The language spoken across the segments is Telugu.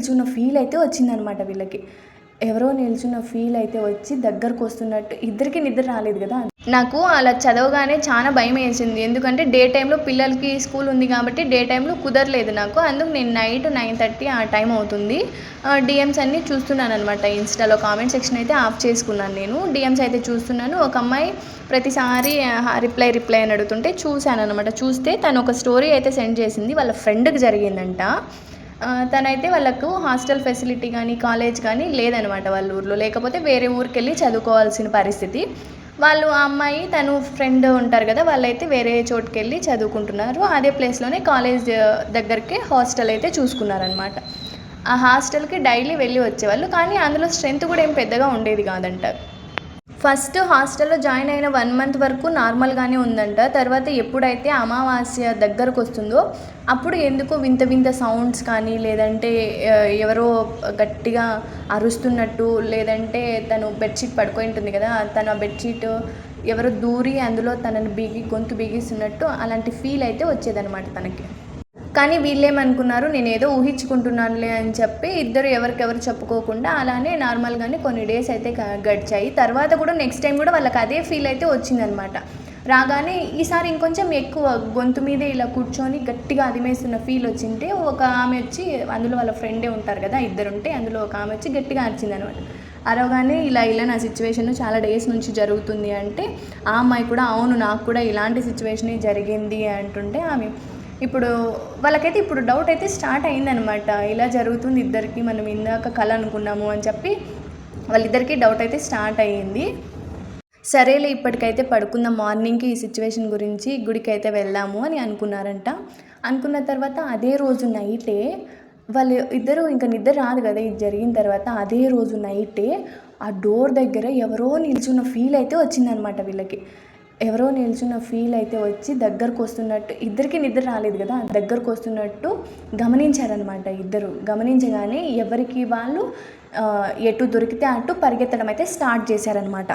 నిల్చున్న ఫీల్ అయితే వచ్చిందనమాట వీళ్ళకి. ఎవరో నిల్చున్న ఫీల్ అయితే వచ్చి దగ్గరకు వస్తున్నట్టు, ఇద్దరికి నిద్ర రాలేదు కదా. నాకు అలా చదవగానే చాలా భయం వేసింది. ఎందుకంటే డే టైంలో పిల్లలకి స్కూల్ ఉంది కాబట్టి డే టైంలో కుదరలేదు నాకు. అందుకు నేను నైట్ 9:30 ఆ టైం అవుతుంది. డిఎమ్స్ అన్నీ చూస్తున్నాను అనమాట. ఇన్స్టాలో కామెంట్ సెక్షన్ అయితే ఆఫ్ చేసుకున్నాను నేను. డిఎమ్స్ అయితే చూస్తున్నాను. ఒక అమ్మాయి ప్రతిసారి రిప్లై అని అడుగుతుంటే చూశాను అనమాట. చూస్తే తను ఒక స్టోరీ అయితే సెండ్ చేసింది. వాళ్ళ ఫ్రెండ్కి జరిగిందంట. తనైతే వాళ్ళకు హాస్టల్ ఫెసిలిటీ కానీ కాలేజ్ కానీ లేదనమాట వాళ్ళ ఊర్లో. లేకపోతే వేరే ఊరికి వెళ్ళి చదువుకోవాల్సిన పరిస్థితి. వాళ్ళు ఆ అమ్మాయి తను ఫ్రెండ్ ఉంటారు కదా, వాళ్ళైతే వేరే చోటుకి వెళ్ళి చదువుకుంటున్నారు. అదే ప్లేస్లోనే కాలేజ్ దగ్గరికి హాస్టల్ అయితే చూసుకున్నారనమాట. ఆ హాస్టల్కి డైలీ వెళ్ళి వచ్చేవాళ్ళు. కానీ అందులో స్ట్రెంత్ కూడా ఏం పెద్దగా ఉండేది కాదంట. ఫస్ట్ హాస్టల్లో జాయిన్ అయిన 1 మంత్ వరకు నార్మల్గానే ఉందంట. తర్వాత ఎప్పుడైతే అమావాస్య దగ్గరకు వస్తుందో అప్పుడు ఎందుకో వింత వింత సౌండ్స్ కానీ, లేదంటే ఎవరో గట్టిగా అరుస్తున్నట్టు, లేదంటే తను బెడ్షీట్ పడుకొని ఉంటుంది కదా, తన బెడ్షీట్ ఎవరో దూరి అందులో తనని గొంతు బిగిస్తున్నట్టు అలాంటి ఫీల్ అయితే వచ్చేదనమాట తనకి. కానీ వీళ్ళేమనుకున్నారు, నేను ఏదో ఊహించుకుంటున్నానులే అని చెప్పి ఇద్దరు ఎవరికెవరు చెప్పుకోకుండా అలానే నార్మల్గానే కొన్ని డేస్ అయితే గడిచాయి. తర్వాత కూడా నెక్స్ట్ టైం కూడా వాళ్ళకి అదే ఫీల్ అయితే వచ్చిందనమాట. రాగానే ఈసారి ఇంకొంచెం ఎక్కువ గొంతు మీదే ఇలా కూర్చొని గట్టిగా అదిమేస్తున్న ఫీల్ వచ్చింటే ఒక ఆమె వచ్చి, అందులో వాళ్ళ ఫ్రెండే ఉంటారు కదా, ఇద్దరుంటే అందులో ఒక ఆమె వచ్చి గట్టిగా అరిచిందనమాట. అరవగానే ఇలా నా సిచ్యువేషన్ చాలా డేస్ నుంచి జరుగుతుంది అంటే ఆ అమ్మాయి కూడా అవును నాకు కూడా ఇలాంటి సిచ్యువేషనే జరిగింది అంటుంటే ఆమె ఇప్పుడు వాళ్ళకైతే ఇప్పుడు డౌట్ అయితే స్టార్ట్ అయిందనమాట. ఇలా జరుగుతుంది ఇద్దరికి, మనం ఇందాక కల అనుకున్నాము అని చెప్పి వాళ్ళిద్దరికీ డౌట్ అయితే స్టార్ట్ అయ్యింది. సరేలే ఇప్పటికైతే పడుకుందాం, మార్నింగ్కి ఈ సిచ్యువేషన్ గురించి గుడికి అయితే వెళ్దాము అని అనుకున్నారంట. అనుకున్న తర్వాత అదే రోజు నైటే వాళ్ళు ఇద్దరు ఇంకా నిద్ర రాదు కదా ఇది జరిగిన తర్వాత, అదే రోజు నైటే ఆ డోర్ దగ్గర ఎవరో నిల్చున్న ఫీల్ అయితే వచ్చిందనమాట వీళ్ళకి. ఎవరో నిల్చున్న ఫీల్ అయితే వచ్చి దగ్గరకు వస్తున్నట్టు, ఇద్దరికి నిద్ర రాలేదు కదా, దగ్గరకు వస్తున్నట్టు గమనించారనమాట. ఇద్దరు గమనించగానే ఎవరికి వాళ్ళు ఎటు దొరికితే అటు పరిగెత్తడం అయితే స్టార్ట్ చేశారనమాట.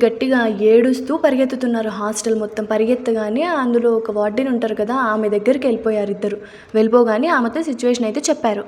గట్టిగా ఏడుస్తూ పరిగెత్తుతున్నారు హాస్టల్ మొత్తం. పరిగెత్తగానే అందులో ఒక వార్డెన్ ఉంటారు కదా, ఆమె దగ్గరికి వెళ్ళిపోయారు ఇద్దరు. వెళ్ళిపోగానే ఆమెతో సిచ్యువేషన్ అయితే చెప్పారు.